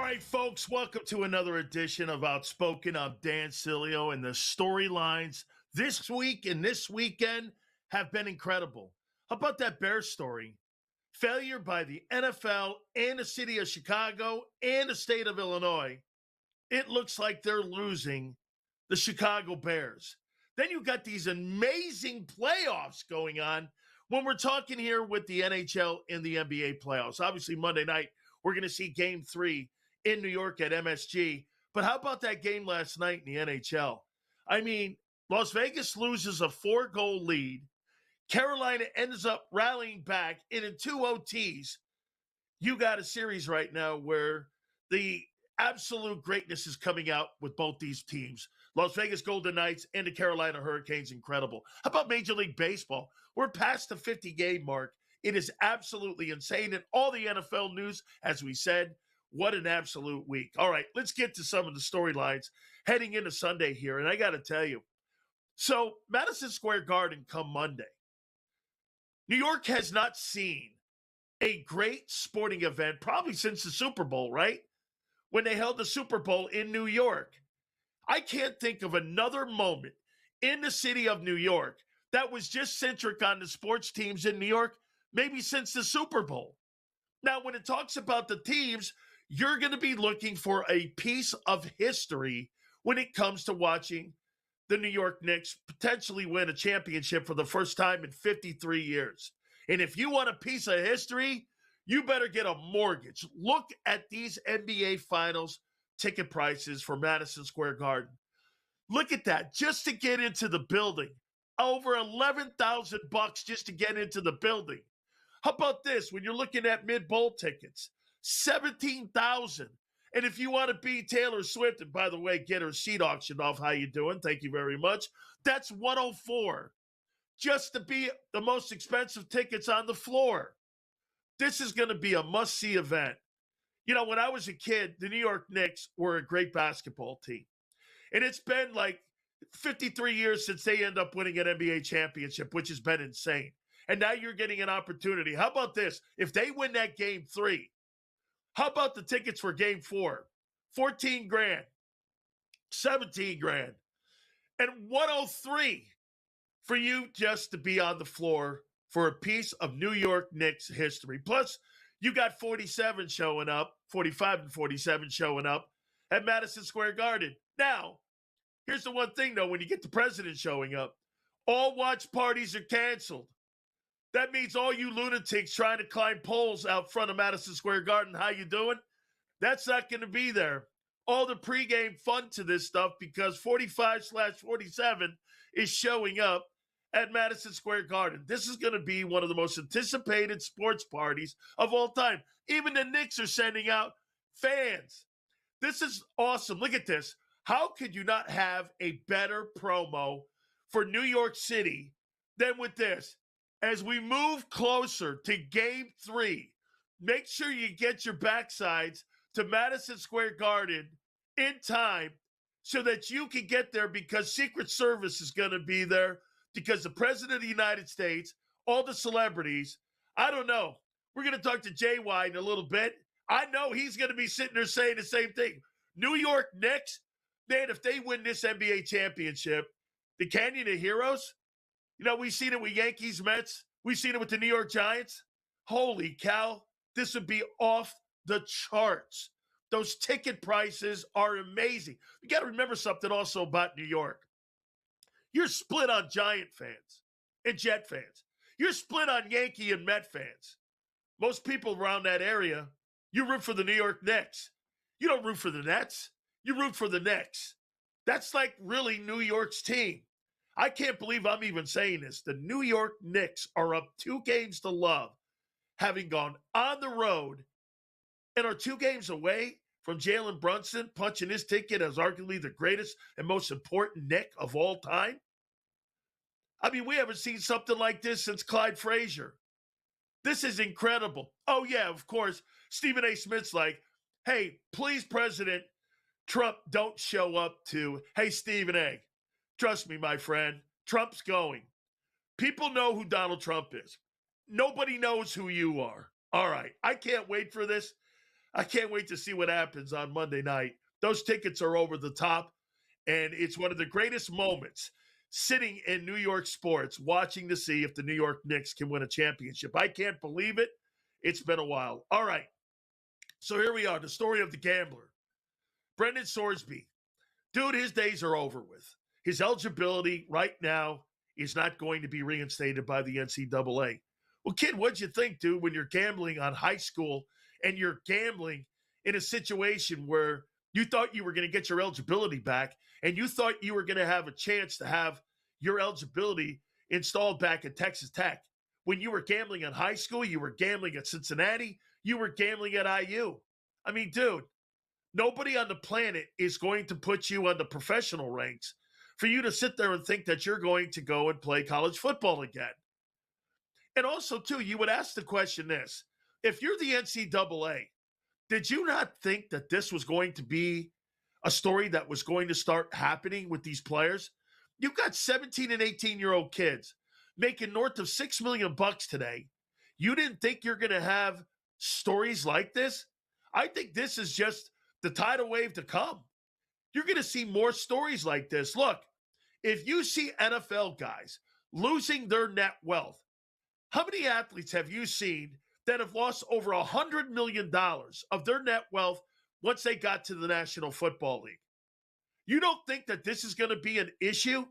right, folks, welcome to another edition of Outspoken. I'm Dan Sileo, and the storylines this week and this weekend have been incredible. How about that Bears story? Failure by the NFL and the city of Chicago and the state of Illinois. It looks like they're losing the Chicago Bears. Then you got these amazing playoffs going on when we're talking here with the NHL and the NBA playoffs. Obviously, Monday night, we're going to see Game 3 in New York at MSG. But how about that game last night in the NHL? I mean, Las Vegas loses a 4-goal lead. Carolina ends up rallying back, and in 2 OTs, you got a series right now where the absolute greatness is coming out with both these teams. Las Vegas Golden Knights and the Carolina Hurricanes, incredible. How about Major League Baseball? We're past the 50-game mark. It is absolutely insane. And all the NFL news, as we said, what an absolute week. All right, let's get to some of the storylines heading into Sunday here. And I got to tell you, so Madison Square Garden come Monday. New York has not seen a great sporting event probably since the Super Bowl, right? When they held the Super Bowl in New York. I can't think of another moment in the city of New York that was just centric on the sports teams in New York, maybe since the Super Bowl. Now, when it talks about the teams, you're going to be looking for a piece of history when it comes to watching the New York Knicks potentially win a championship for the first time in 53 years. And if you want a piece of history, you better get a mortgage. Look at these NBA Finals ticket prices for Madison Square Garden. Look at that. Just to get into the building. Over $11,000 just to get into the building. How about this? When you're looking at mid-bowl tickets, $17,000. And if you want to be Taylor Swift, and by the way, get her seat auctioned off, how you doing? Thank you very much. That's $104 just to be the most expensive tickets on the floor. This is going to be a must-see event. You know, when I was a kid, the New York Knicks were a great basketball team. And it's been like 53 years since they end up winning an NBA championship, which has been insane. And now you're getting an opportunity. How about this? If they win that Game 3, how about the tickets for Game 4? 14 grand, 17 grand, and 103 for you just to be on the floor for a piece of New York Knicks history. Plus, you got 47 showing up, 45 and 47 showing up at Madison Square Garden. Now, here's the one thing, though, when you get the president showing up, all watch parties are canceled. That means all you lunatics trying to climb poles out front of Madison Square Garden, how you doing? That's not going to be there. All the pregame fun to this stuff because 45/47 is showing up at Madison Square Garden. This is going to be one of the most anticipated sports parties of all time. Even the Knicks are sending out fans. This is awesome. Look at this. How could you not have a better promo for New York City than with this? As we move closer to Game 3, make sure you get your backsides to Madison Square Garden in time so that you can get there because Secret Service is going to be there because the President of the United States, all the celebrities, I don't know. We're going to talk to JY in a little bit. I know he's going to be sitting there saying the same thing. New York Knicks, man, if they win this NBA championship, the Canyon of Heroes, you know, we've seen it with Yankees, Mets. We've seen it with the New York Giants. Holy cow, this would be off the charts. Those ticket prices are amazing. You got to remember something also about New York. You're split on Giant fans and Jet fans. You're split on Yankee and Met fans. Most people around that area, you root for the New York Knicks. You don't root for the Nets. You root for the Knicks. That's like really New York's team. I can't believe I'm even saying this. The New York Knicks are up 2 games to love, having gone on the road and are 2 games away from Jalen Brunson punching his ticket as arguably the greatest and most important Knick of all time. I mean, we haven't seen something like this since Clyde Frazier. This is incredible. Oh, yeah, of course, Stephen A. Smith's like, hey, please, President Trump, don't show up to, hey, Stephen A., trust me, my friend, Trump's going. People know who Donald Trump is. Nobody knows who you are. All right, I can't wait for this. I can't wait to see what happens on Monday night. Those tickets are over the top, and it's one of the greatest moments sitting in New York sports, watching to see if the New York Knicks can win a championship. I can't believe it. It's been a while. All right. So here we are, the story of the gambler. Brendan Sorsby. Dude, his days are over with. His eligibility right now is not going to be reinstated by the NCAA. Well, kid, what'd you think, dude, when you're gambling on high school and you're gambling in a situation where you thought you were going to get your eligibility back and you thought you were going to have a chance to have your eligibility installed back at Texas Tech? When you were gambling in high school, you were gambling at Cincinnati, you were gambling at IU. I mean, dude, nobody on the planet is going to put you on the professional ranks for you to sit there and think that you're going to go and play college football again. And also, too, you would ask the question this. If you're the NCAA, did you not think that this was going to be a story that was going to start happening with these players? You've got 17 and 18-year-old kids making north of $6 million today. You didn't think you're going to have stories like this? I think this is just the tidal wave to come. You're going to see more stories like this. Look, if you see NFL guys losing their net wealth, how many athletes have you seen that have lost over $100 million of their net wealth once they got to the National Football League? You don't think that this is going to be an issue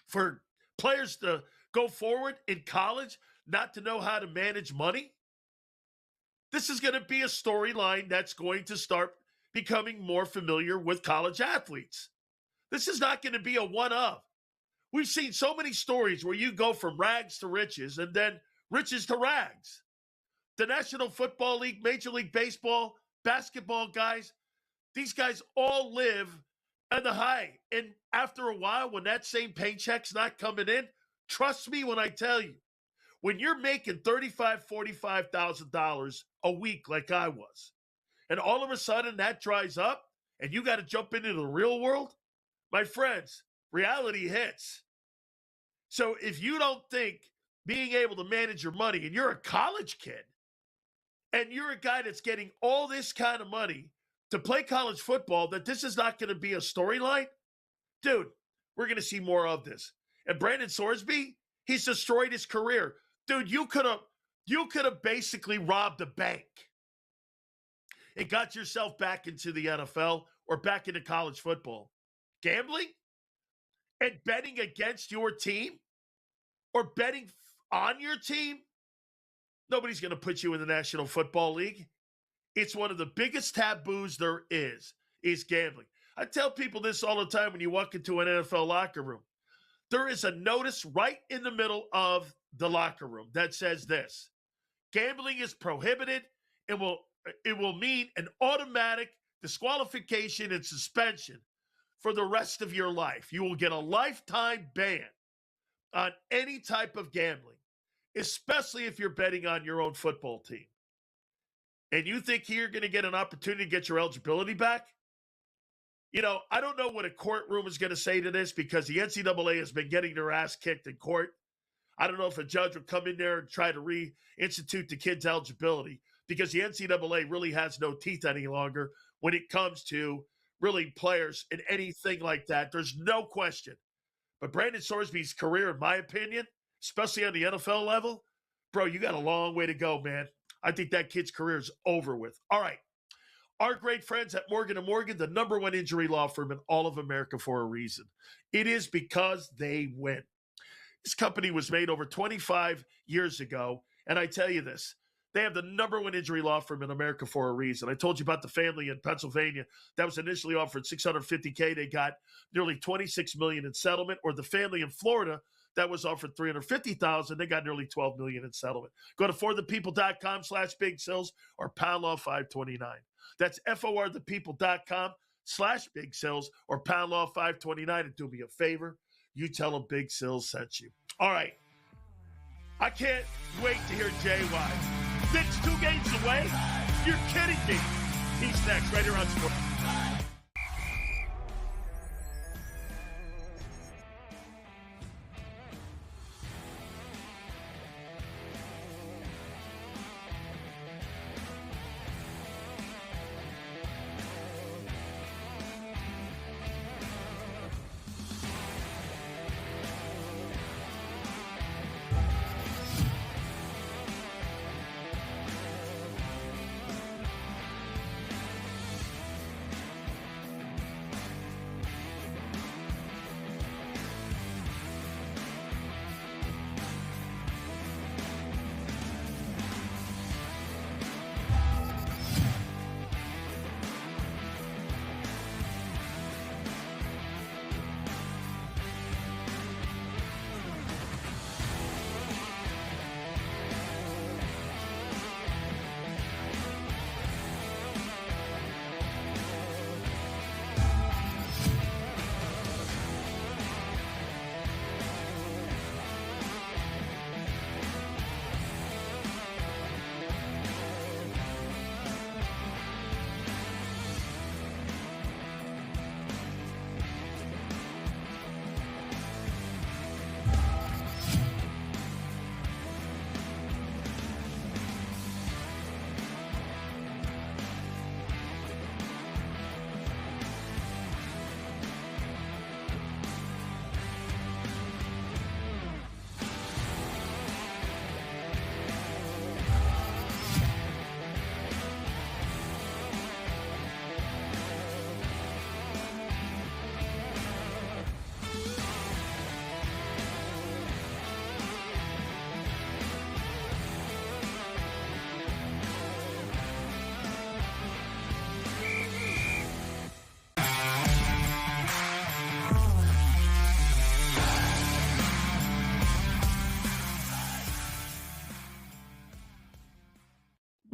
for players to go forward in college, not to know how to manage money? This is going to be a storyline that's going to start becoming more familiar with college athletes. This is not going to be a one-of. We've seen so many stories where you go from rags to riches and then riches to rags. The National Football League, Major League Baseball, basketball guys, these guys all live at the high. And after a while, when that same paycheck's not coming in, trust me when I tell you, when you're making $35,000, $45,000 a week like I was, and all of a sudden that dries up and you got to jump into the real world, my friends, reality hits. So if you don't think being able to manage your money, and you're a college kid, and you're a guy that's getting all this kind of money to play college football, that this is not going to be a storyline, dude, we're going to see more of this. And Brendan Sorsby, he's destroyed his career. Dude, you could have basically robbed a bank and got yourself back into the NFL or back into college football. Gambling and betting against your team or betting on your team, nobody's going to put you in the National Football League. It's one of the biggest taboos there is gambling. I tell people this all the time when you walk into an NFL locker room. There is a notice right in the middle of the locker room that says this: gambling is prohibited and it will mean an automatic disqualification and suspension for the rest of your life. You will get a lifetime ban on any type of gambling, especially if you're betting on your own football team. And you think you're going to get an opportunity to get your eligibility back? You know, I don't know what a courtroom is going to say to this, because the NCAA has been getting their ass kicked in court. I don't know if a judge would come in there and try to reinstitute the kid's eligibility, because the NCAA really has no teeth any longer when it comes to really players and anything like that. There's no question. But Brendan Sorsby's career, in my opinion, especially on the NFL level, bro, you got a long way to go, man. I think that kid's career is over with. All right. Our great friends at Morgan & Morgan, the number one injury law firm in all of America, for a reason. It is because they win. This company was made over 25 years ago, and I tell you this, they have the number one injury law firm in America for a reason. I told you about the family in Pennsylvania that was initially offered $650K. They got nearly $26 million in settlement. Or the family in Florida that was offered $350,000. They got nearly $12 million in settlement. Go to forthepeople.com/Big Sills or pound law 529. That's forthepeople.com/Big Sills or pound law 529. And do me a favor, you tell them Big Sills sent you. All right. I can't wait to hear JY. Knicks 2 games away? You're kidding me. He's next, right here on Sports.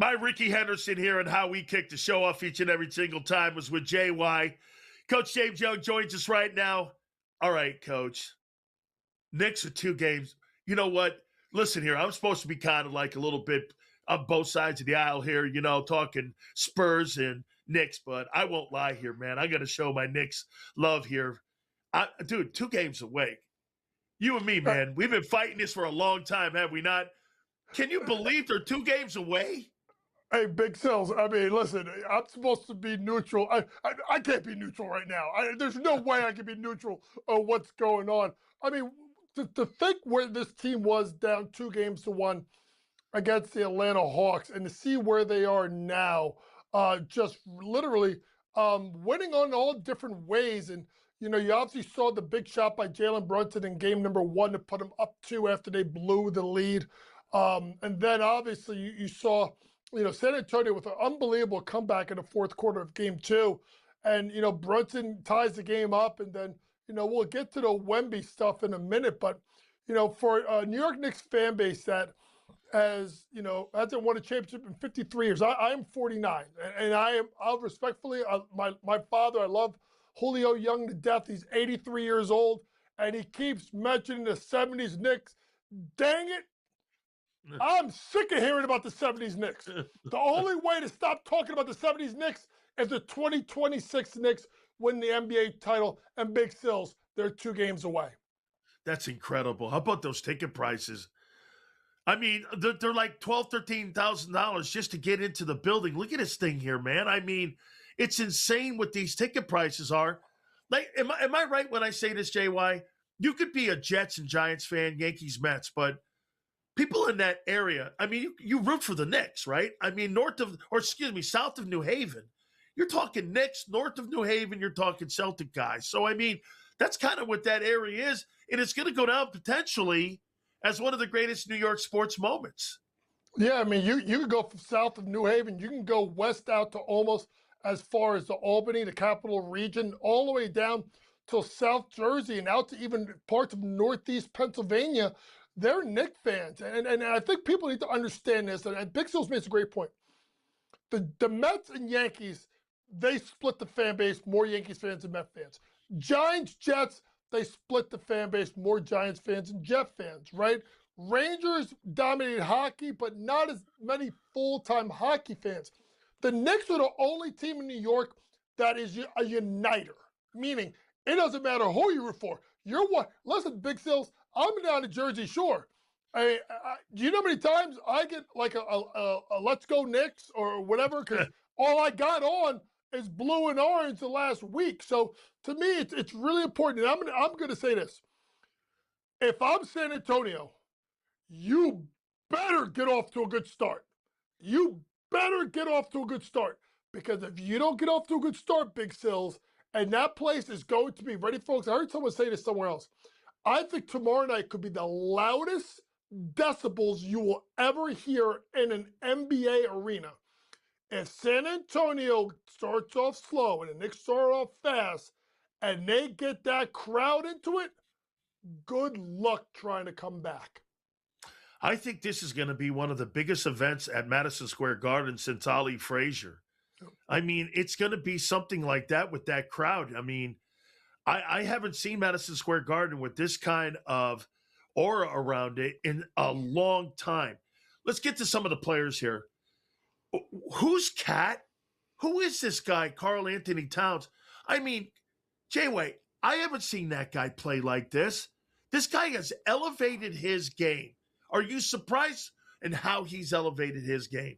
My Ricky Henderson here, and how we kick the show off each and every single time was with JY. Coach James Young joins us right now. All right, Coach. Knicks are 2 games. You know what? Listen here, I'm supposed to be kind of like a little bit on both sides of the aisle here, talking Spurs and Knicks, but I won't lie here, man. I got to show my Knicks love here. Dude, 2 games away. You and me, man, we've been fighting this for a long time, have we not? Can you believe they're 2 games away? Hey, Big Sills, I mean, listen, I'm supposed to be neutral. I can't be neutral right now. There's no way I can be neutral on what's going on. I mean, to think where this team was down 2 games to 1 against the Atlanta Hawks and to see where they are now, just literally winning on all different ways. And, you obviously saw the big shot by Jalen Brunson in game number 1 to put them up 2 after they blew the lead. And then obviously you saw, San Antonio with an unbelievable comeback in the 4th quarter of game 2. And, Brunson ties the game up. And then, we'll get to the Wemby stuff in a minute. But, for a New York Knicks fan base that hasn't won a championship in 53 years, I am 49. And I'll respectfully, my father, I love Julio Young to death. He's 83 years old. And he keeps mentioning the 70s Knicks. Dang it. I'm sick of hearing about the 70s Knicks. The only way to stop talking about the 70s Knicks is the 2026 Knicks win the NBA title, and Big Sills, they're 2 games away. That's incredible. How about those ticket prices? I mean, they're like $12,000, $13,000 just to get into the building. Look at this thing here, man. I mean, it's insane what these ticket prices are. Like, am I right when I say this, JY? You could be a Jets and Giants fan, Yankees, Mets, but people in that area, I mean, you root for the Knicks, right? I mean, south of New Haven. You're talking Knicks, north of New Haven, you're talking Celtic guys. So, I mean, that's kind of what that area is. And it's going to go down potentially as one of the greatest New York sports moments. Yeah, I mean, you can go from south of New Haven. You can go west out to almost as far as the Albany, the capital region, all the way down to South Jersey and out to even parts of northeast Pennsylvania. They're Knicks fans. And I think people need to understand this. And Big Sills makes a great point. The Mets and Yankees, they split the fan base, more Yankees fans than Mets fans. Giants, Jets, they split the fan base, more Giants fans than Jet fans, right? Rangers dominated hockey, but not as many full-time hockey fans. The Knicks are the only team in New York that is a uniter, meaning it doesn't matter who you root for. You're what? Listen, Big Sills, I'm down the Jersey Shore. Do you know how many times I get like a let's go Knicks or whatever? Because all I got on is blue and orange the last week. So to me, it's really important. And I'm going to say this. If I'm San Antonio, you better get off to a good start. You better get off to a good start. Because if you don't get off to a good start, Big Sills, and that place is going to be ready, folks. I heard someone say this somewhere else. I think tomorrow night could be the loudest decibels you will ever hear in an NBA arena. If San Antonio starts off slow and the Knicks start off fast and they get that crowd into it, good luck trying to come back. I think this is going to be one of the biggest events at Madison Square Garden since Ali Frazier. I mean, it's going to be something like that with that crowd. I mean, I haven't seen Madison Square Garden with this kind of aura around it in a long time. Let's get to some of the players here. Who's Cat? Who is this guy, Karl-Anthony Towns? I mean, Jay, I haven't seen that guy play like this. This guy has elevated his game. Are you surprised in how he's elevated his game?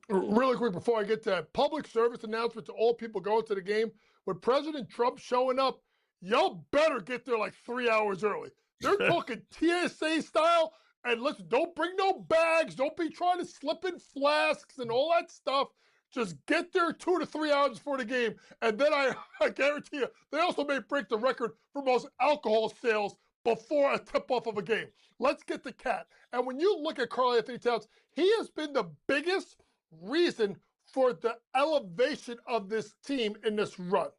Really quick before I get to that, public service announcement to all people going to the game. With President Trump showing up, y'all better get there like 3 hours early. They're talking TSA style, and listen, don't bring no bags. Don't be trying to slip in flasks and all that stuff. Just get there 2 to 3 hours before the game. And then I guarantee you, they also may break the record for most alcohol sales before a tip-off of a game. Let's get the Cat. And when you look at Karl-Anthony Towns, he has been the biggest reason for the elevation of this team in this run.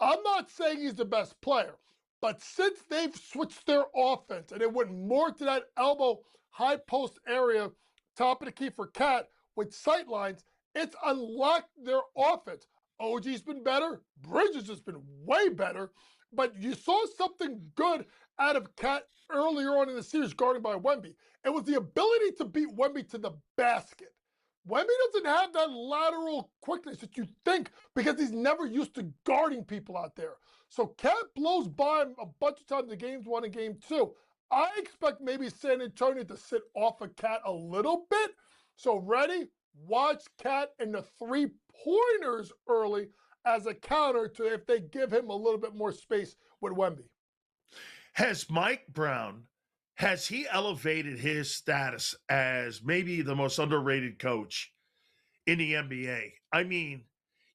I'm not saying he's the best player, but since they've switched their offense and it went more to that elbow high post area, top of the key for Cat, with sightlines, it's unlocked their offense. OG's been better. Bridges has been way better. But you saw something good out of Cat earlier on in the series guarded by Wemby. It was the ability to beat Wemby to the basket. Wemby doesn't have that lateral quickness that you think because he's never used to guarding people out there. So Cat blows by him a bunch of times in games 1 and game 2. I expect maybe San Antonio to sit off of Cat a little bit. So ready? Watch Cat in the three-pointers early as a counter to if they give him a little bit more space with Wemby. Has Mike Brown, has he elevated his status as maybe the most underrated coach in the NBA? I mean,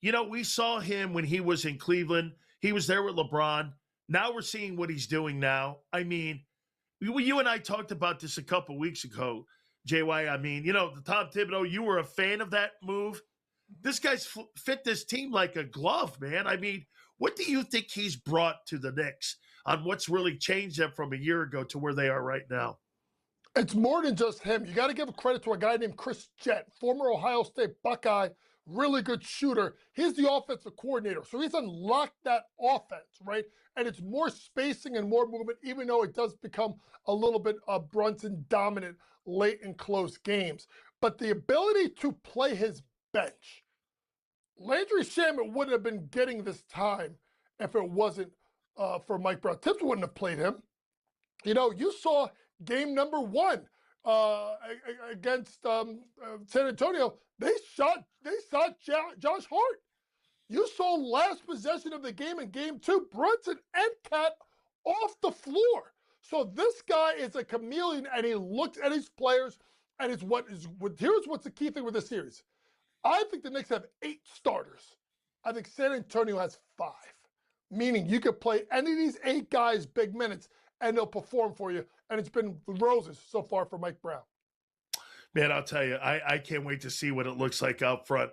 we saw him when he was in Cleveland. He was there with LeBron. Now we're seeing what he's doing now. I mean, you and I talked about this a couple weeks ago, JY. I mean, the Tom Thibodeau, you were a fan of that move. This guy's fit this team like a glove, man. I mean, what do you think he's brought to the Knicks on what's really changed them from a year ago to where they are right now? It's more than just him. You got to give credit to a guy named Chris Jett, former Ohio State Buckeye, really good shooter. He's the offensive coordinator. So he's unlocked that offense, right? And it's more spacing and more movement, even though it does become a little bit Brunson dominant late in close games. But the ability to play his bench. Landry Shamet wouldn't have been getting this time if it wasn't for Mike Brown. Tibbs wouldn't have played him. You saw game number 1 against San Antonio. They shot Josh Hart. You saw last possession of the game in game 2, Brunson and Cat off the floor. So this guy is a chameleon, and he looks at his players, and here's what's the key thing with this series. I think the Knicks have 8 starters. I think San Antonio has 5, meaning you could play any of these 8 guys big minutes, and they'll perform for you. And it's been roses so far for Mike Brown. Man, I'll tell you, I can't wait to see what it looks like out front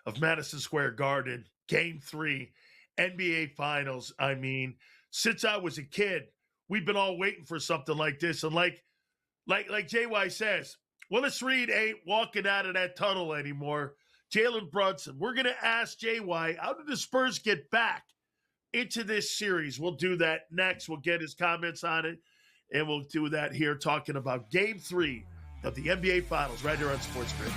of Madison Square Garden, Game 3, NBA Finals. I mean, since I was a kid, we've been all waiting for something like this. And like JY says, Willis Reed ain't walking out of that tunnel anymore. Jalen Brunson. We're going to ask JY, how did the Spurs get back into this series? We'll do that next. We'll get his comments on it, and we'll do that here talking about Game 3 of the NBA Finals right here on Sports Grid.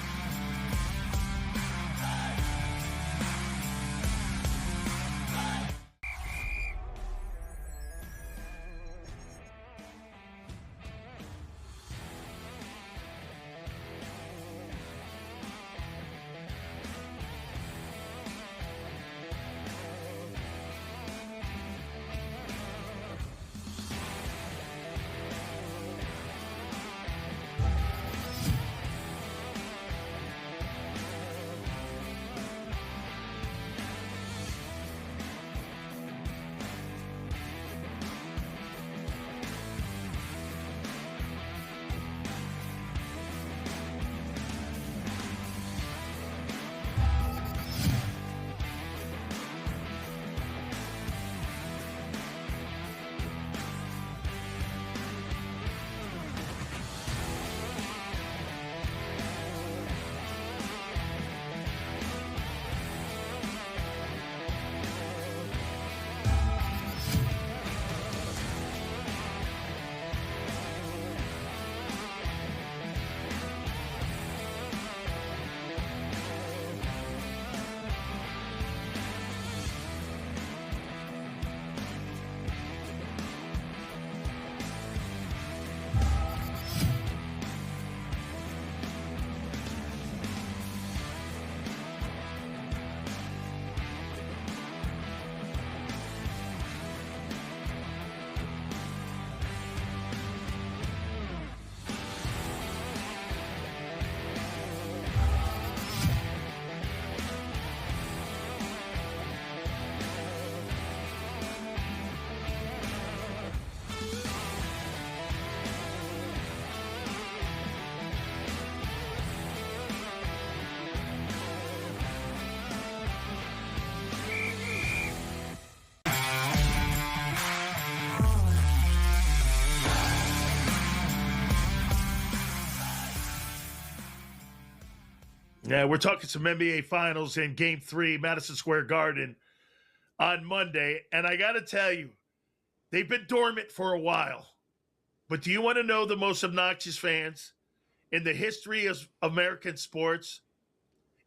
Yeah, we're talking some NBA Finals in Game 3, Madison Square Garden on Monday. And I got to tell you, they've been dormant for a while. But do you want to know the most obnoxious fans in the history of American sports?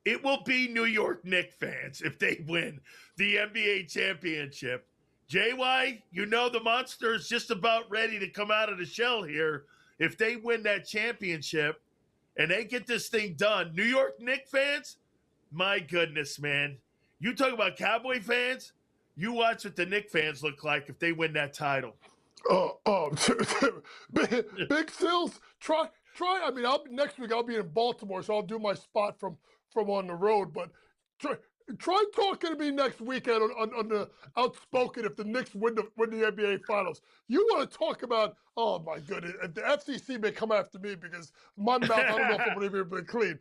It will be New York Knicks fans if they win the NBA championship. JY, you know the monster is just about ready to come out of the shell here. If they win that championship and they get this thing done, New York Knicks fans, my goodness, man. You talk about Cowboy fans, you watch what the Knicks fans look like if they win that title. Big Sills, try. I mean, next week I'll be in Baltimore, so I'll do my spot from on the road. But try talking to me next weekend on the Outspoken if the Knicks win the NBA Finals. You want to talk about? Oh my goodness, the FCC may come after me because my mouth, I don't know if I'm even been clean.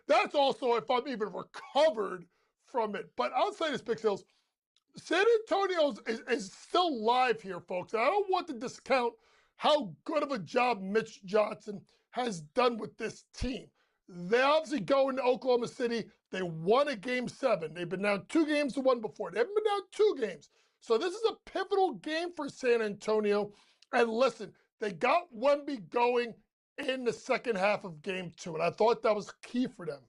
That's also if I'm even recovered from it. But I'll say this, Big Sills. San Antonio is still live here, folks. I don't want to discount how good of a job Mitch Johnson has done with this team. They obviously go into Oklahoma City. They won a Game 7. They've been down 2 games to 1 before. They haven't been down 2 games. So this is a pivotal game for San Antonio. And listen, they got Wemby going in the second half of Game 2, and I thought that was key for them.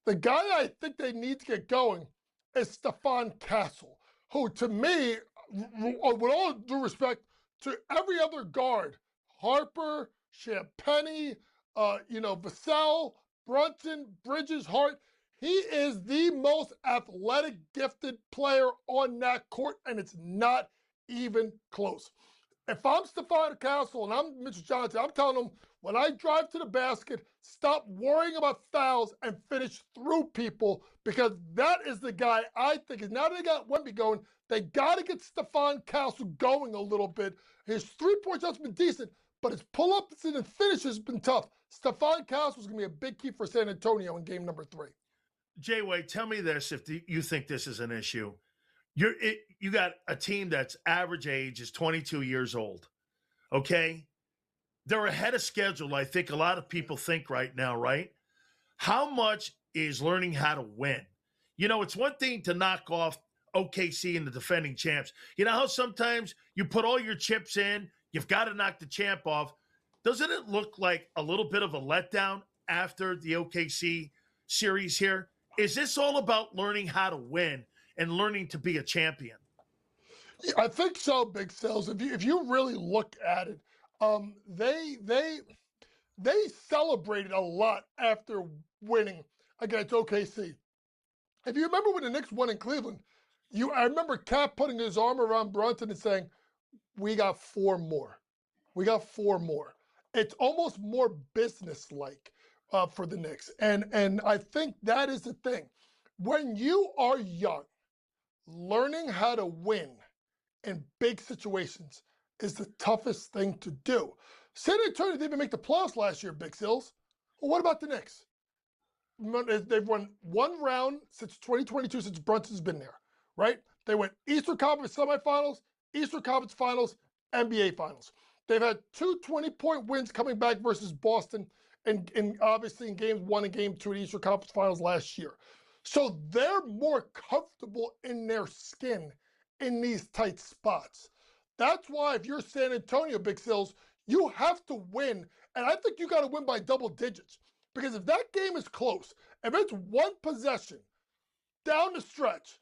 The guy I think they need to get going is Stephon Castle, who, to me, with all due respect to every other guard, Harper, Champagnie, Vassell, Brunson, Bridges, Hart, he is the most athletic, gifted player on that court, and it's not even close. If I'm Stephon Castle and I'm Mitch Johnson, I'm telling them, when I drive to the basket, stop worrying about fouls and finish through people, because that is the guy I think is, now they got Wemby going, they got to get Stephon Castle going a little bit. His three-point shot's been decent, but his pull-ups and finishes has been tough. Stephon Castle is going to be a big key for San Antonio in game number 3. Jay, tell me this if you think this is an issue. You got a team that's average age is 22 years old, okay? They're ahead of schedule, I think a lot of people think right now, right? How much is learning how to win? You know, it's one thing to knock off OKC and the defending champs. You know how sometimes you put all your chips in, you've got to knock the champ off. Doesn't it look like a little bit of a letdown after the OKC series here? Is this all about learning how to win and learning to be a champion? Yeah, I think so, Big Sales. If you really look at it, they celebrated a lot after winning against OKC. If you remember when the Knicks won in Cleveland, I remember Cap putting his arm around Brunson and saying, "We got 4 more. We got 4 more." It's almost more business-like for the Knicks, and I think that is the thing. When you are young, learning how to win in big situations is the toughest thing to do. San Antonio didn't even make the playoffs last year, Big Sills. Well, what about the Knicks? They've won 1 round since 2022, since Brunson's been there, right? They went Eastern Conference semifinals, Eastern Conference finals, NBA finals. They've had 2 20-point wins coming back versus Boston, and obviously in games 1 and game 2 of the Eastern Conference finals last year. So they're more comfortable in their skin in these tight spots. That's why if you're San Antonio, Big Sills, you have to win. And I think you got to win by double digits. Because if that game is close, if it's 1 possession down the stretch,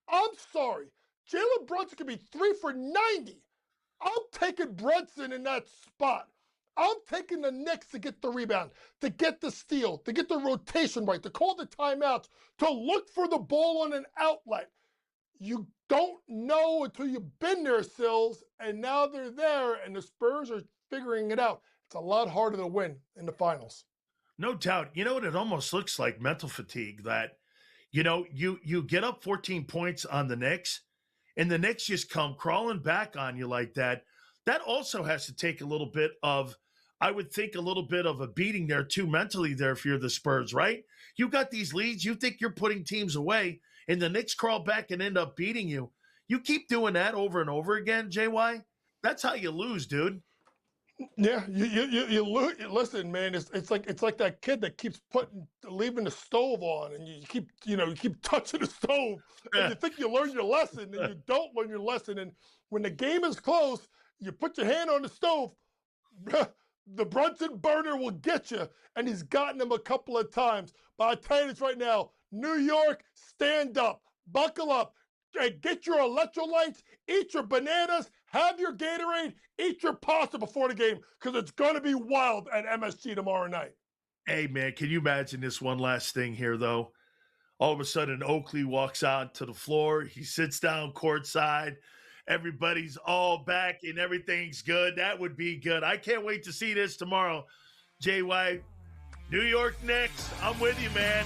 I'm sorry, Jalen Brunson could be 3 for 90. I'm taking Brunson in that spot. I'm taking the Knicks to get the rebound, to get the steal, to get the rotation right, to call the timeouts, to look for the ball on an outlet. You don't know until you've been there, Sills, and now they're there, and the Spurs are figuring it out. It's a lot harder to win in the finals. No doubt. You know what? It almost looks like mental fatigue that, you get up 14 points on the Knicks, and the Knicks just come crawling back on you like that. That also has to take a little bit of, I would think, a little bit of a beating there too mentally there if you're the Spurs, right? You got these leads. You think you're putting teams away, and the Knicks crawl back and end up beating you. You keep doing that over and over again, JY, that's how you lose, dude. Yeah, listen, man. It's like that kid that keeps leaving the stove on, and you keep touching the stove, and you think you learn your lesson, and you don't learn your lesson. And when the game is close, you put your hand on the stove, the Brunson burner will get you, and he's gotten him a couple of times. But I tell you this right now, New York, stand up, buckle up. Get your electrolytes, eat your bananas, have your Gatorade, eat your pasta before the game, because it's going to be wild at MSG tomorrow night. Hey, man, can you imagine this one last thing here, though? All of a sudden, Oakley walks out to the floor. He sits down courtside. Everybody's all back and everything's good. That would be good. I can't wait to see this tomorrow. JY, New York Knicks, I'm with you, man.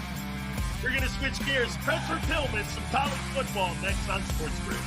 We're going to switch gears. Spencer Tillman, some college football next on Sports Grid.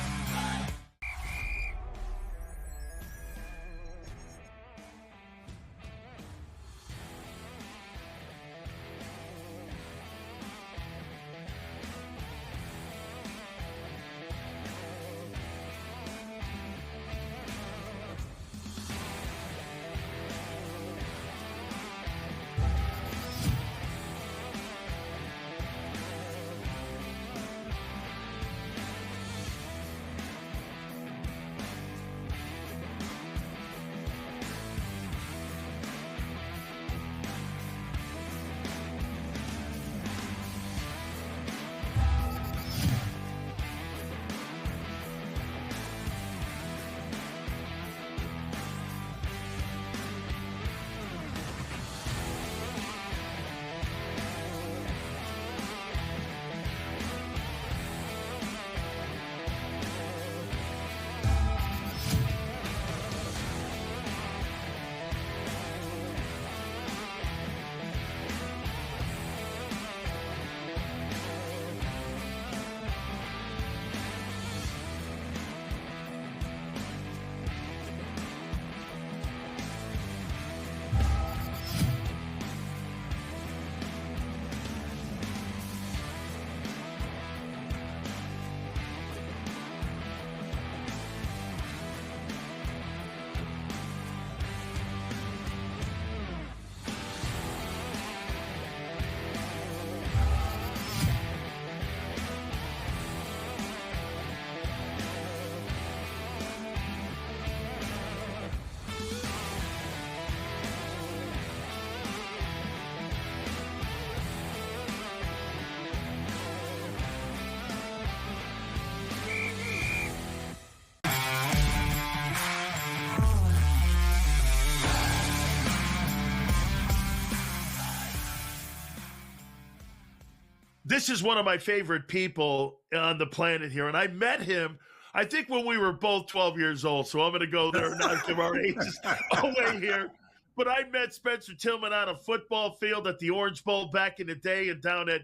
This is one of my favorite people on the planet here, and I met him, I think, when we were both 12 years old, so I'm going to go there and not give our ages away here. But I met Spencer Tillman on a football field at the Orange Bowl back in the day and down at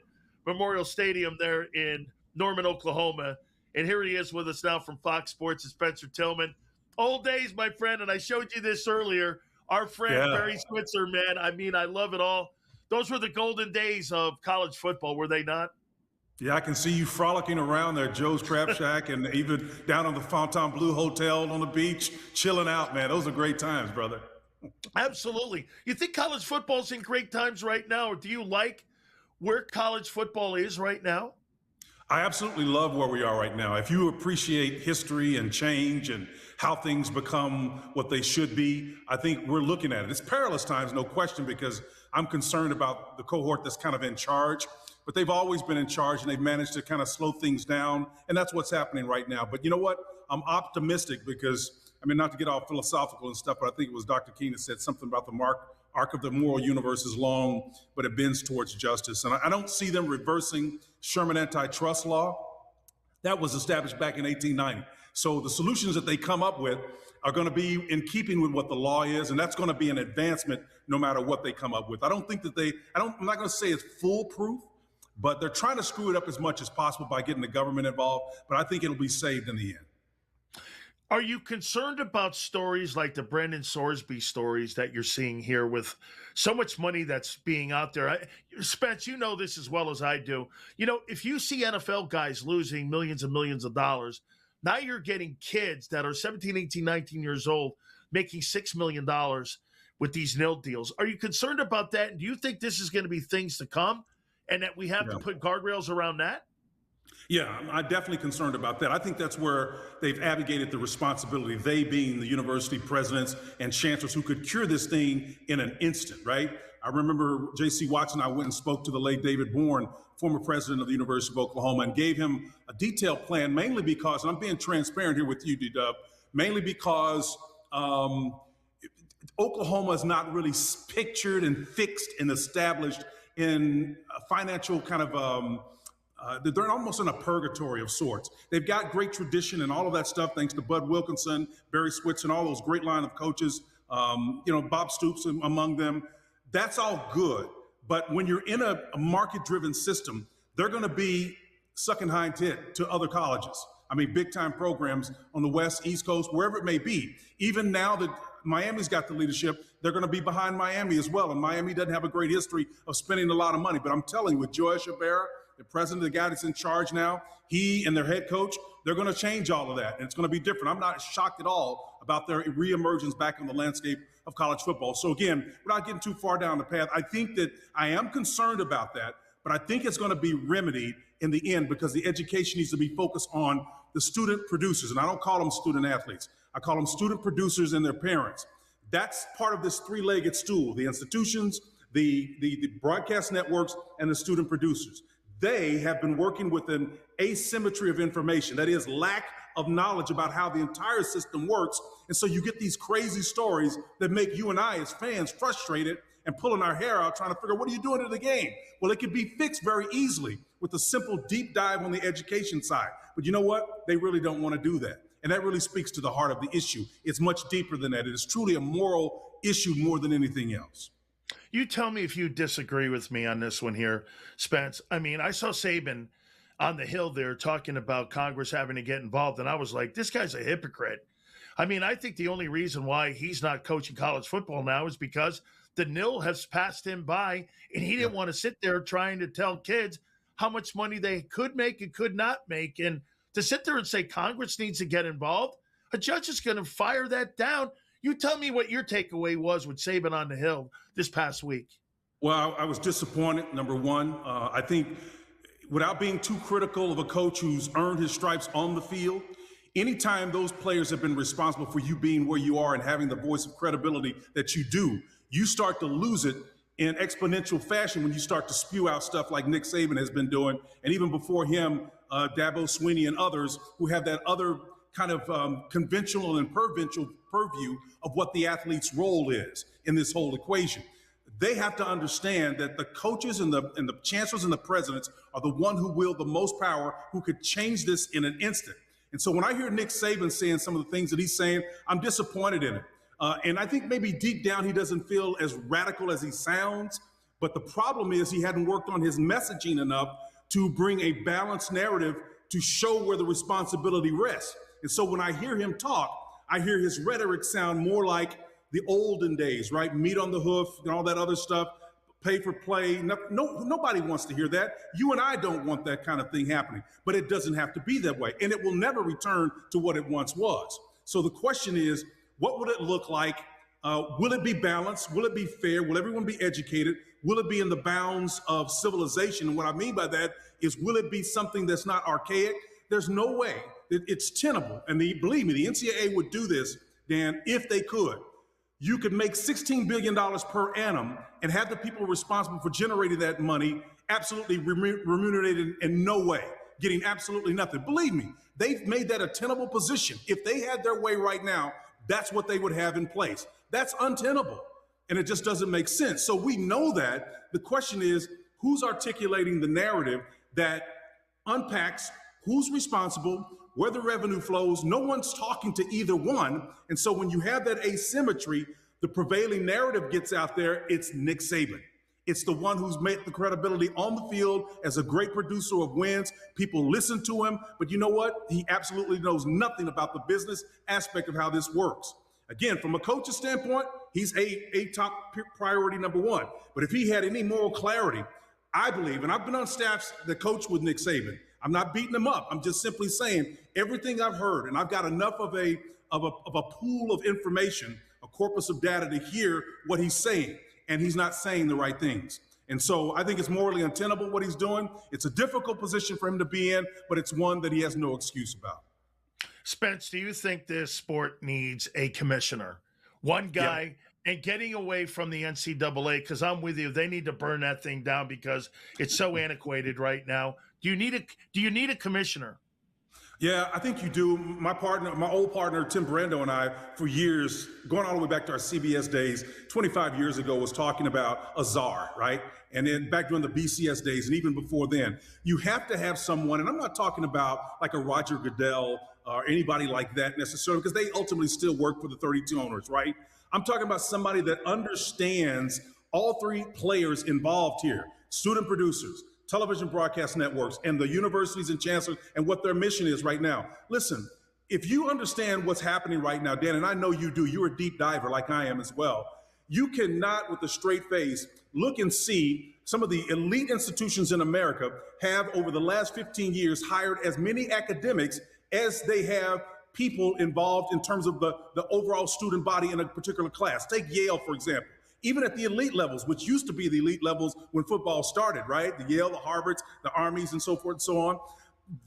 Memorial Stadium there in Norman, Oklahoma. And here he is with us now from Fox Sports, Spencer Tillman. Old days, my friend, and I showed you this earlier. Our friend Barry Switzer, man, I mean, I love it all. Those were the golden days of college football, were they not? Yeah, I can see you frolicking around there, Joe's Crab Shack, and even down on the Fontainebleau Hotel on the beach, chilling out, man. Those are great times, brother. Absolutely. You think college football's in great times right now, or do you like where college football is right now? I absolutely love where we are right now. If you appreciate history and change and how things become what they should be, I think we're looking at it. It's perilous times, no question, because I'm concerned about the cohort that's kind of in charge, but they've always been in charge and they've managed to kind of slow things down. And that's what's happening right now. But you know what? I'm optimistic because, I mean, not to get all philosophical and stuff, but I think it was Dr. King that said something about the arc of the moral universe is long, but it bends towards justice. And I don't see them reversing Sherman antitrust law. That was established back in 1890. So the solutions that they come up with are going to be in keeping with what the law is, and that's going to be an advancement no matter what they come up with. I don't think that I'm not going to say it's foolproof, but they're trying to screw it up as much as possible by getting the government involved, but I think it'll be saved in the end. Are you concerned about stories like the Brendan Sorsby stories that you're seeing here with so much money that's being out there? Spence, you know this as well as I do. You know, if you see NFL guys losing millions and millions of dollars, now you're getting kids that are 17, 18, 19 years old making $6 million with these NIL deals. Are you concerned about that? And do you think this is going to be things to come and that we have to put guardrails around that? Yeah, I'm definitely concerned about that. I think that's where they've abdicated the responsibility, they being the university presidents and chancellors who could cure this thing in an instant, right? I remember J.C. Watson, I went and spoke to the late David Bourne, former president of the University of Oklahoma, and gave him a detailed plan, mainly because, and I'm being transparent here with you, D-Dub, mainly because Oklahoma is not really pictured and fixed and established in a financial kind of they're almost in a purgatory of sorts. They've got great tradition and all of that stuff, thanks to Bud Wilkinson, Barry Switz, and all those great line of coaches, Bob Stoops among them. That's all good. But when you're in a market-driven system, they're going to be sucking hind tit to other colleges. I mean, big-time programs on the West, East Coast, wherever it may be. Even now that Miami's got the leadership, they're going to be behind Miami as well. And Miami doesn't have a great history of spending a lot of money. But I'm telling you, with Joy Shabera, the president, the guy that's in charge now, he and their head coach, they're going to change all of that. And it's going to be different. I'm not shocked at all about their reemergence back on the landscape of college football. So again, we're not getting too far down the path. I think that I am concerned about that, but I think it's going to be remedied in the end because the education needs to be focused on the student producers. And I don't call them student athletes. I call them student producers and their parents. That's part of this three-legged stool, the institutions, the broadcast networks, and the student producers. They have been working with an asymmetry of information, that is, lack of knowledge about how the entire system works. And so you get these crazy stories that make you and I as fans frustrated and pulling our hair out trying to figure out, what are you doing to the game? Well, it can be fixed very easily with a simple deep dive on the education side. But you know what? They really don't want to do that. And that really speaks to the heart of the issue. It's much deeper than that. It is truly a moral issue more than anything else. You tell me if you disagree with me on this one here, Spence. I mean, I saw Saban on the Hill there talking about Congress having to get involved, and I was like, this guy's a hypocrite. I mean, I think the only reason why he's not coaching college football now is because the NIL has passed him by, and he didn't want to sit there trying to tell kids how much money they could make and could not make. And to sit there and say Congress needs to get involved, a judge is going to fire that down. You tell me what your takeaway was with Saban on the Hill this past week. Well, I was disappointed, number one. I think without being too critical of a coach who's earned his stripes on the field, anytime those players have been responsible for you being where you are and having the voice of credibility that you do, you start to lose it in exponential fashion when you start to spew out stuff like Nick Saban has been doing, and even before him, Dabo Swinney and others who have that other kind of conventional and provincial purview of what the athlete's role is in this whole equation. They have to understand that the coaches and the chancellors and the presidents are the one who wield the most power, who could change this in an instant. And so when I hear Nick Saban saying some of the things that he's saying, I'm disappointed in it. And I think maybe deep down he doesn't feel as radical as he sounds. But the problem is he hadn't worked on his messaging enough to bring a balanced narrative to show where the responsibility rests. And so when I hear him talk, I hear his rhetoric sound more like the olden days, right? Meat on the hoof and all that other stuff, pay for play. Nobody wants to hear that. You and I don't want that kind of thing happening, but it doesn't have to be that way. And it will never return to what it once was. So the question is, what would it look like? Will it be balanced? Will it be fair? Will everyone be educated? Will it be in the bounds of civilization? And what I mean by that is, will it be something that's not archaic? There's no way that it's tenable. And believe me, the NCAA would do this, Dan, if they could. You could make $16 billion per annum and have the people responsible for generating that money absolutely remunerated in no way, getting absolutely nothing. Believe me, they've made that a tenable position. If they had their way right now, that's what they would have in place. That's untenable, and it just doesn't make sense. So we know that. The question is, who's articulating the narrative that unpacks who's responsible, where the revenue flows? No one's talking to either one. And so when you have that asymmetry, the prevailing narrative gets out there, it's Nick Saban. It's the one who's made the credibility on the field as a great producer of wins. People listen to him, but you know what? He absolutely knows nothing about the business aspect of how this works. Again, from a coach's standpoint, he's a top priority number one. But if he had any moral clarity, I believe, and I've been on staffs that coach with Nick Saban, I'm not beating him up. I'm just simply saying everything I've heard, and I've got enough of a of a pool of information, a corpus of data to hear what he's saying, and he's not saying the right things. And so I think it's morally untenable what he's doing. It's a difficult position for him to be in, but it's one that he has no excuse about. Spence, do you think this sport needs a commissioner? One guy, and getting away from the NCAA, because I'm with you, they need to burn that thing down because it's so antiquated right now. Do you need a commissioner? Yeah, I think you do. My old partner, Tim Brando, and I, for years, going all the way back to our CBS days, 25 years ago, was talking about a czar, right? And then back during the BCS days, and even before then, you have to have someone, and I'm not talking about like a Roger Goodell or anybody like that necessarily, because they ultimately still work for the 32 owners, right? I'm talking about somebody that understands all three players involved here, student producers, television broadcast networks, and the universities and chancellors, and what their mission is right now. Listen, if you understand what's happening right now, Dan, and I know you do, you're a deep diver like I am as well, you cannot, with a straight face, look and see some of the elite institutions in America have, over the last 15 years, hired as many academics as they have people involved in terms of the overall student body in a particular class. Take Yale, for example. Even at the elite levels, which used to be the elite levels when football started, right? The Yale, the Harvards, the Armys, and so forth and so on.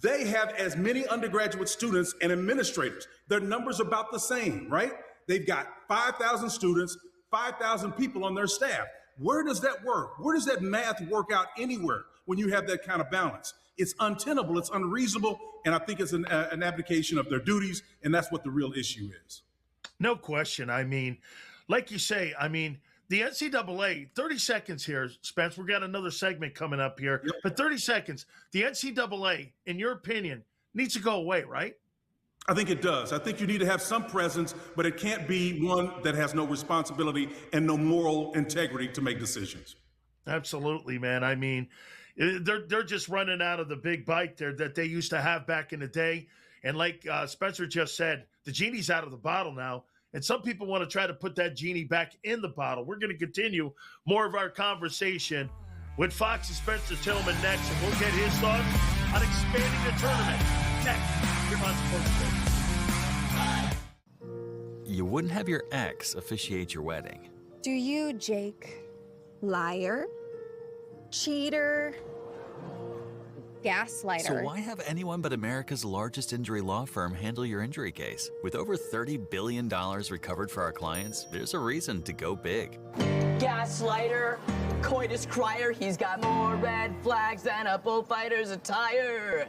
They have as many undergraduate students and administrators. Their numbers are about the same, right? They've got 5,000 students, 5,000 people on their staff. Where does that work? Where does that math work out anywhere when you have that kind of balance? It's untenable, it's unreasonable, and I think it's an abdication of their duties, and that's what the real issue is. No question. I mean, like you say, the NCAA, 30 seconds here, Spence. We've got another segment coming up here, but 30 seconds. The NCAA, in your opinion, needs to go away, right? I think it does. I think you need to have some presence, but it can't be one that has no responsibility and no moral integrity to make decisions. Absolutely, man. I mean, they're just running out of the big bite there that they used to have back in the day. And like Spencer just said, the genie's out of the bottle now. And some people want to try to put that genie back in the bottle. We're going to continue more of our conversation with Fox's Spencer Tillman next, and we'll get his thoughts on expanding the tournament next here on Sports. You wouldn't have your ex officiate your wedding. Do you, Jake? Liar? Cheater? Gaslighter. So why have anyone but America's largest injury law firm handle your injury case? With over $30 billion recovered for our clients, there's a reason to go big. Gaslighter, coitus crier, he's got more red flags than a bullfighter's attire.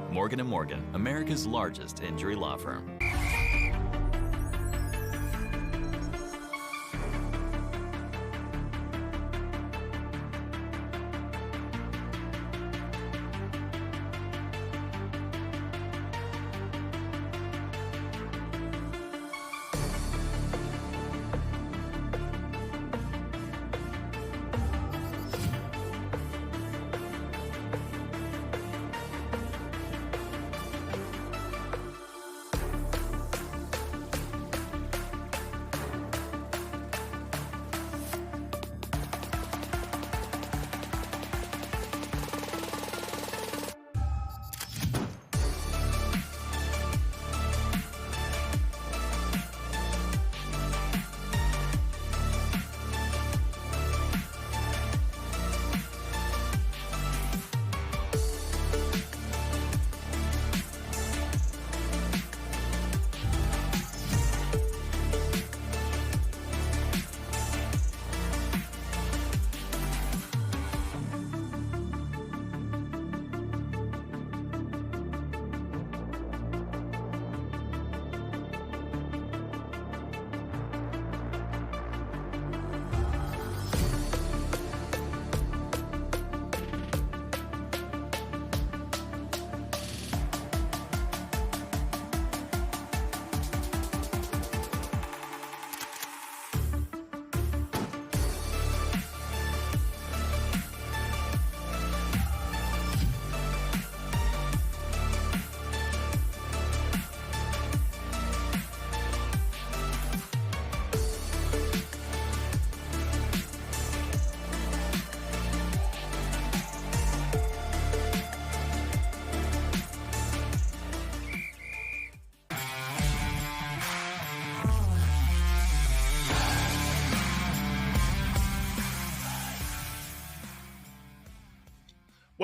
Morgan & Morgan, America's largest injury law firm.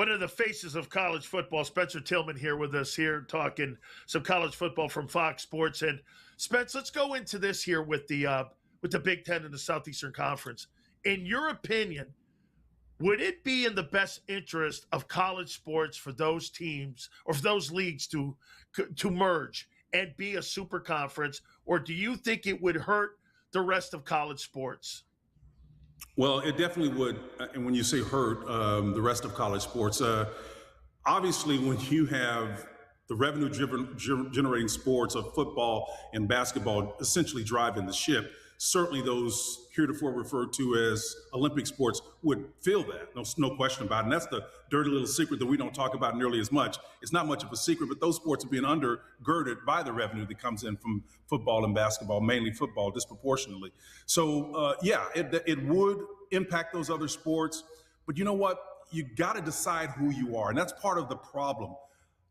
One of the faces of college football, Spencer Tillman, here with us here talking some college football from Fox Sports. And Spence, let's go into this here with the Big Ten and the Southeastern Conference. In your opinion, would it be in the best interest of college sports for those teams or for those leagues to merge and be a super conference, or do you think it would hurt the rest of college sports? Well, it definitely would. And when you say hurt the rest of college sports, obviously when you have the revenue generating sports of football and basketball essentially driving the ship, certainly those heretofore referred to as Olympic sports would feel that. No question about it. And that's the dirty little secret that we don't talk about nearly as much. It's not much of a secret, but those sports are being undergirded by the revenue that comes in from football and basketball, mainly football disproportionately. So, it would impact those other sports. But you know what? You got to decide who you are. And that's part of the problem.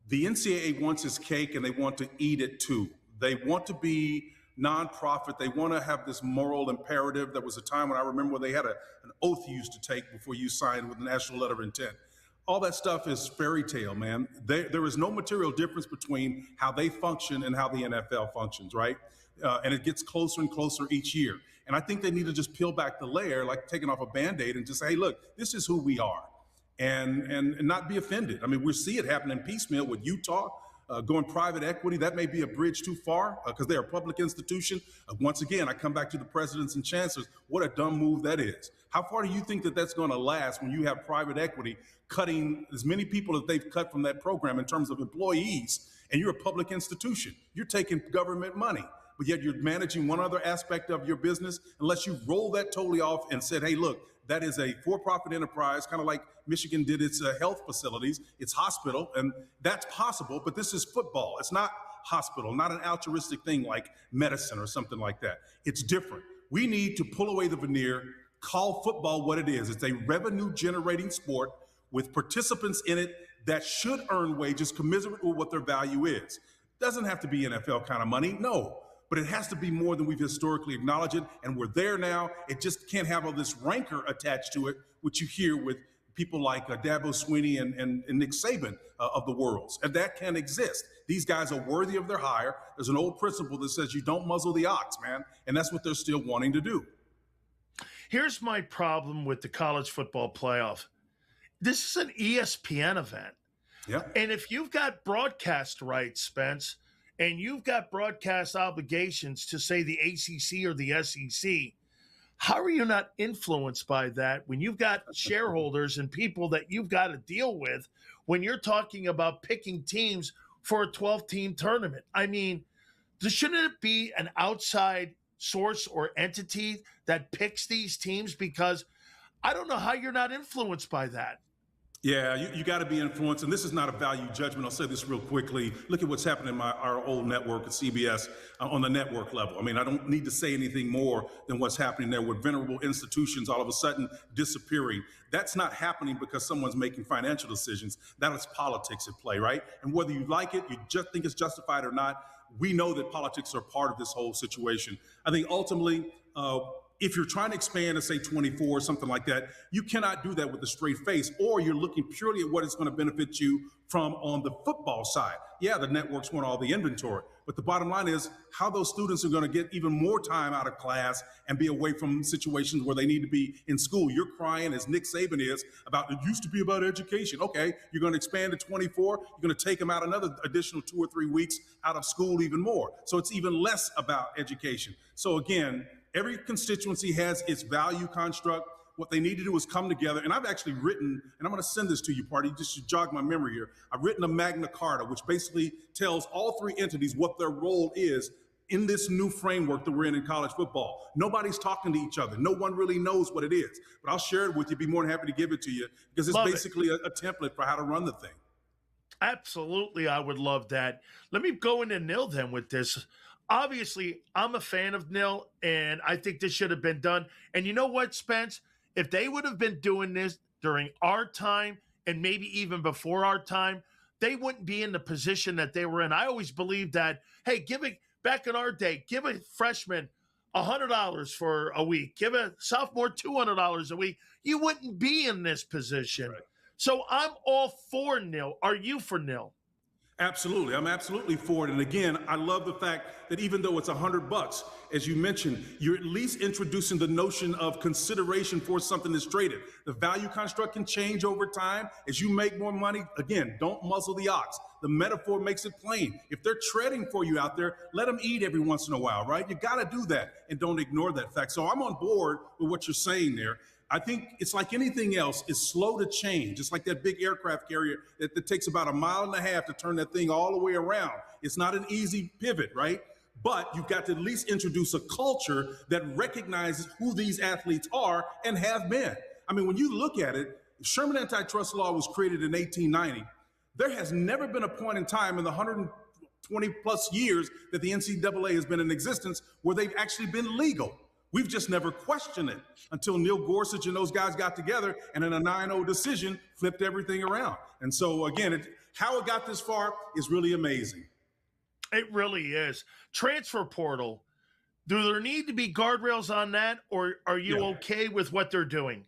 The NCAA wants its cake and they want to eat it too. They want to be nonprofit. They want to have this moral imperative. There was a time when I remember when they had an oath you used to take before you signed with the National Letter of Intent. All that stuff is fairy tale, man. There is no material difference between how they function and how the NFL functions, right? And it gets closer and closer each year. And I think they need to just peel back the layer, like taking off a Band-Aid, and just say, hey, look, this is who we are, and not be offended. I mean, we see it happening piecemeal with Utah. Going private equity, that may be a bridge too far because they're a public institution. Once again, I come back to the presidents and chancellors. What a dumb move that is. How far do you think that that's going to last when you have private equity cutting as many people as they've cut from that program in terms of employees, and you're a public institution? You're taking government money, but yet you're managing one other aspect of your business unless you roll that totally off and said, hey, look, that is a for-profit enterprise, kind of like Michigan did its health facilities, its hospital, and that's possible, but this is football. It's not hospital, not an altruistic thing like medicine or something like that. It's different. We need to pull away the veneer, call football what it is. It's a revenue-generating sport with participants in it that should earn wages commensurate with what their value is. Doesn't have to be NFL kind of money, no. But it has to be more than we've historically acknowledged it, and we're there now. It just can't have all this rancor attached to it, which you hear with people like Dabo Swinney and Nick Saban of the world. And that can't exist. These guys are worthy of their hire. There's an old principle that says you don't muzzle the ox, man, and that's what they're still wanting to do. Here's my problem with the college football playoff. This is an ESPN event. Yeah. And if you've got broadcast rights, Spence, and you've got broadcast obligations to, say, the ACC or the SEC, how are you not influenced by that when you've got shareholders and people that you've got to deal with when you're talking about picking teams for a 12-team tournament? I mean, shouldn't it be an outside source or entity that picks these teams? Because I don't know how you're not influenced by that. Yeah, you got to be influenced, and this is not a value judgment. I'll say this real quickly. Look at what's happening in our old network at CBS on the network level. I mean, I don't need to say anything more than what's happening there with venerable institutions all of a sudden disappearing. That's not happening because someone's making financial decisions. That is politics at play, right? And whether you like it, you just think it's justified or not, we know that politics are part of this whole situation. I think ultimately, if you're trying to expand to say 24 or something like that, you cannot do that with a straight face, or you're looking purely at what is going to benefit you from on the football side. Yeah, the networks want all the inventory, but the bottom line is how those students are going to get even more time out of class and be away from situations where they need to be in school. You're crying, as Nick Saban is, about it used to be about education. Okay, you're going to expand to 24. You're going to take them out another additional 2 or 3 weeks out of school even more. So it's even less about education. So again, every constituency has its value construct. What they need to do is come together. And I've actually written, and I'm going to send this to you, Party, just to jog my memory here. I've written a Magna Carta, which basically tells all three entities what their role is in this new framework that we're in college football. Nobody's talking to each other. No one really knows what it is. But I'll share it with you. Be more than happy to give it to you because it's basically a template for how to run the thing. Absolutely, I would love that. Let me go into NIL then with this. Obviously, I'm a fan of NIL, and I think this should have been done. And you know what, Spence? If they would have been doing this during our time and maybe even before our time, they wouldn't be in the position that they were in. I always believed that, hey, back in our day, give a freshman $100 for a week, give a sophomore $200 a week. You wouldn't be in this position. Right. So I'm all for nil. Are you for nil? Absolutely. I'm absolutely for it. And again, I love the fact that even though it's $100, as you mentioned, you're at least introducing the notion of consideration for something that's traded. The value construct can change over time. As you make more money, again, don't muzzle the ox. The metaphor makes it plain. If they're treading for you out there, let them eat every once in a while, right? You got to do that and don't ignore that fact. So I'm on board with what you're saying there. I think it's like anything else, it's slow to change. It's like that big aircraft carrier that takes about 1.5 miles to turn that thing all the way around. It's not an easy pivot, right? But you've got to at least introduce a culture that recognizes who these athletes are and have been. I mean, when you look at it, Sherman antitrust law was created in 1890. There has never been a point in time in the 120 plus years that the NCAA has been in existence where they've actually been legal. We've just never questioned it until Neil Gorsuch and those guys got together and in a 9-0 decision flipped everything around. And so, again, how it got this far is really amazing. It really is. Transfer portal, do there need to be guardrails on that, or are you okay with what they're doing?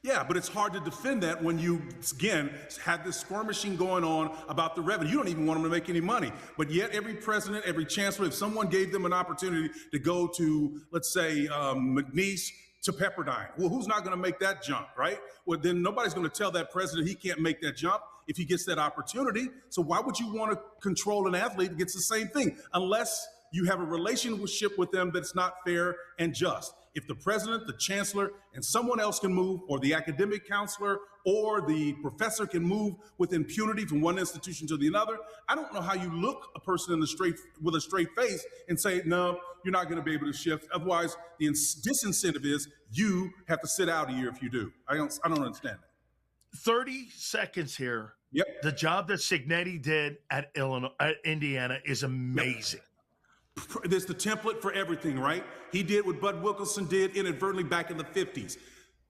Yeah, but it's hard to defend that when you, again, had this skirmishing going on about the revenue. You don't even want them to make any money. But yet every president, every chancellor, if someone gave them an opportunity to go to, let's say, McNeese to Pepperdine, well, who's not going to make that jump, right? Well, then nobody's going to tell that president he can't make that jump if he gets that opportunity. So why would you want to control an athlete that gets the same thing unless you have a relationship with them that's not fair and just? If the president, the chancellor, and someone else can move, or the academic counselor or the professor can move with impunity from one institution to the other, I don't know how you look a person in the with a straight face and say, no, you're not going to be able to shift. Otherwise, the disincentive is you have to sit out a year if you do. I don't understand it. 30 seconds here. Yep. The job that Signetti did at Indiana is amazing. Yep. There's the template for everything, right? He did what Bud Wilkinson did inadvertently back in the 50s.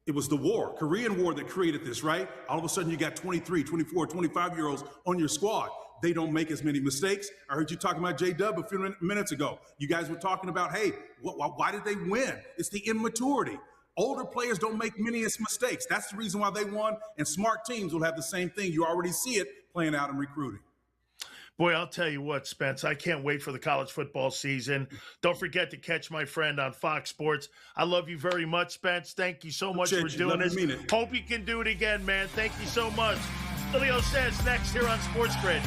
It was the war, Korean War, that created this, right? All of a sudden you got 23, 24, 25-year-olds on your squad. They don't make as many mistakes. I heard you talking about J-Dub a few minutes ago. You guys were talking about, hey, why did they win? It's the immaturity. Older players don't make many mistakes. That's the reason why they won, and smart teams will have the same thing. You already see it playing out in recruiting. Boy, I'll tell you what, Spence, I can't wait for the college football season. Don't forget to catch my friend on Fox Sports. I love you very much, Spence. Thank you so much for doing this. Hope you can do it again, man. Thank you so much. Sileo says next here on Sports Grid.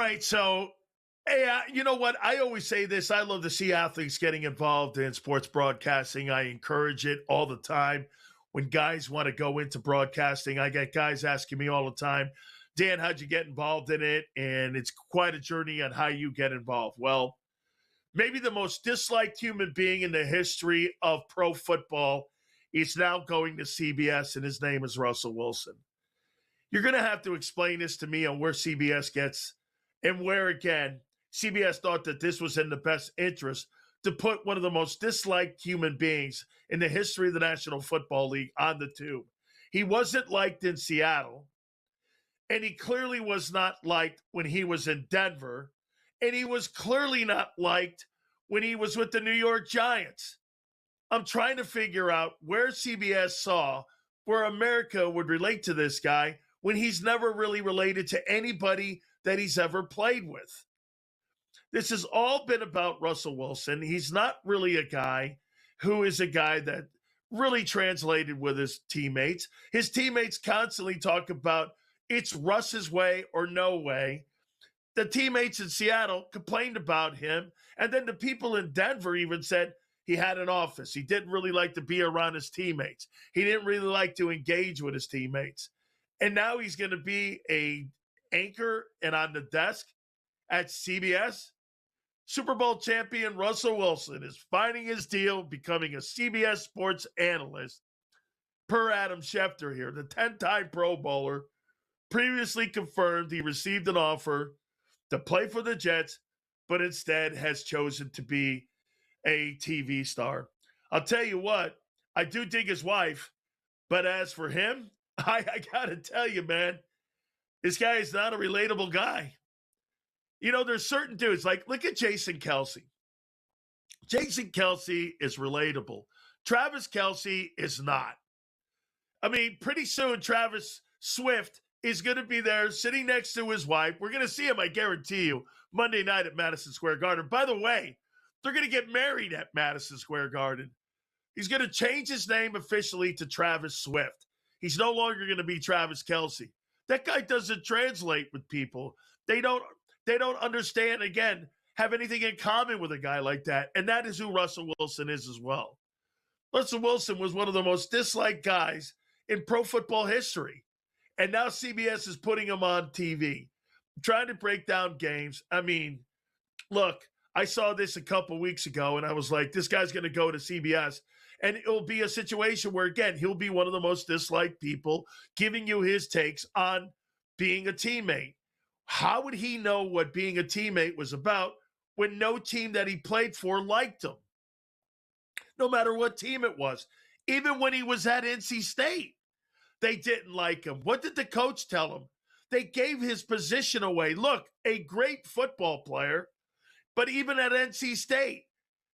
right, so hey, you know what? I always say this. I love to see athletes getting involved in sports broadcasting. I encourage it all the time. When guys want to go into broadcasting, I get guys asking me all the time, Dan, how'd you get involved in it? And it's quite a journey on how you get involved. Well, maybe the most disliked human being in the history of pro football is now going to CBS, and his name is Russell Wilson. You're going to have to explain this to me on where CBS gets and where, again, CBS thought that this was in the best interest to put one of the most disliked human beings in the history of the National Football League on the tube. He wasn't liked in Seattle, and he clearly was not liked when he was in Denver, and he was clearly not liked when he was with the New York Giants. I'm trying to figure out where CBS saw where America would relate to this guy when he's never really related to anybody that he's ever played with. This has all been about Russell Wilson. He's not really a guy who is a guy that really translated with his teammates. His teammates constantly talk about it's Russ's way or no way. The teammates in Seattle complained about him. And then the people in Denver even said he had an office. He didn't really like to be around his teammates. He didn't really like to engage with his teammates. And now he's going to be an anchor and on the desk at CBS. Super Bowl champion Russell Wilson is finding his deal, becoming a CBS sports analyst. Per Adam Schefter here, the 10-time Pro Bowler previously confirmed he received an offer to play for the Jets, but instead has chosen to be a TV star. I'll tell you what, I do dig his wife, but as for him, I got to tell you, man, this guy is not a relatable guy. You know, there's certain dudes, like look at Jason Kelce. Jason Kelce is relatable. Travis Kelce is not. I mean, pretty soon Travis Swift is going to be there sitting next to his wife. We're going to see him, I guarantee you, Monday night at Madison Square Garden. By the way, they're going to get married at Madison Square Garden. He's going to change his name officially to Travis Swift. He's no longer going to be Travis Kelce. That guy doesn't translate with people. They don't understand, again, have anything in common with a guy like that. And that is who Russell Wilson is as well. Russell Wilson was one of the most disliked guys in pro football history. And now CBS is putting him on TV, trying to break down games. I mean, look, I saw this a couple weeks ago, and I was like, this guy's going to go to CBS. And it'll be a situation where, again, he'll be one of the most disliked people giving you his takes on being a teammate. How would he know what being a teammate was about when no team that he played for liked him? No matter what team it was. Even when he was at NC State, they didn't like him. What did the coach tell him? They gave his position away. Look, a great football player, but even at NC State,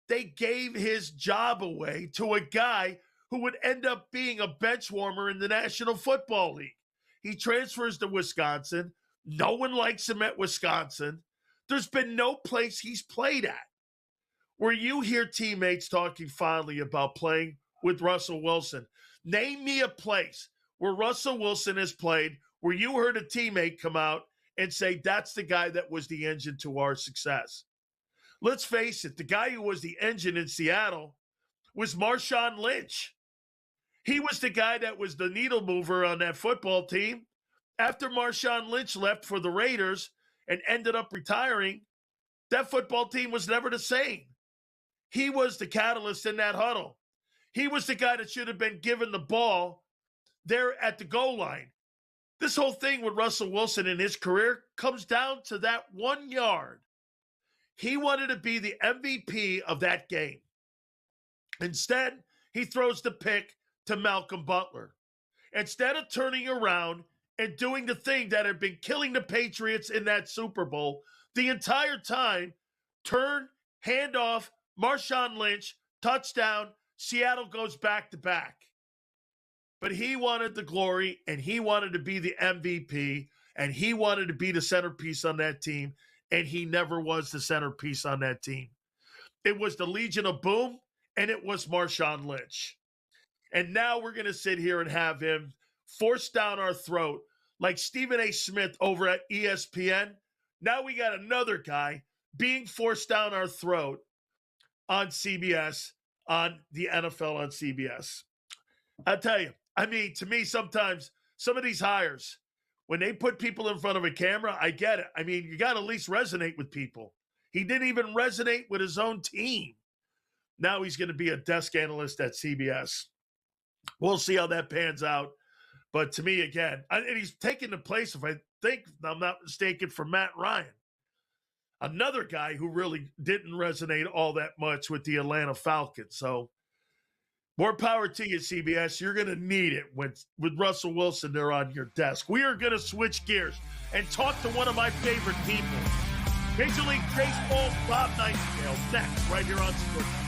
they gave his job away to a guy who would end up being a bench warmer in the National Football League. He transfers to Wisconsin. No one likes him at Wisconsin. There's been no place he's played at where you hear teammates talking fondly about playing with Russell Wilson. Name me a place where Russell Wilson has played where you heard a teammate come out and say, that's the guy that was the engine to our success. Let's face it, the guy who was the engine in Seattle was Marshawn Lynch. He was the guy that was the needle mover on that football team. After Marshawn Lynch left for the Raiders and ended up retiring, that football team was never the same. He was the catalyst in that huddle. He was the guy that should have been given the ball there at the goal line. This whole thing with Russell Wilson in his career comes down to that 1 yard. He wanted to be the MVP of that game. Instead, he throws the pick to Malcolm Butler. Instead of turning around and doing the thing that had been killing the Patriots in that Super Bowl the entire time, turn, handoff, Marshawn Lynch, touchdown, Seattle goes back-to-back. But he wanted the glory, and he wanted to be the MVP, and he wanted to be the centerpiece on that team, and he never was the centerpiece on that team. It was the Legion of Boom, and it was Marshawn Lynch. And now we're going to sit here and have him forced down our throat like Stephen A. Smith over at ESPN Now we got another guy being forced down our throat on CBS, on the NFL on CBS. I'll tell you, I mean, to me, sometimes some of these hires, when they put people in front of a camera, I get it. I mean, you got to at least resonate with people. He didn't even resonate with his own team. Now he's going to be a desk analyst at CBS. We'll see how that pans out. But to me, again, and he's taking the place, if I think I'm not mistaken, for Matt Ryan, another guy who really didn't resonate all that much with the Atlanta Falcons. So more power to you, CBS. You're going to need it with Russell Wilson there on your desk. We are going to switch gears and talk to one of my favorite people, Major League Baseball's Bob Nightingale, next, right here on Sports.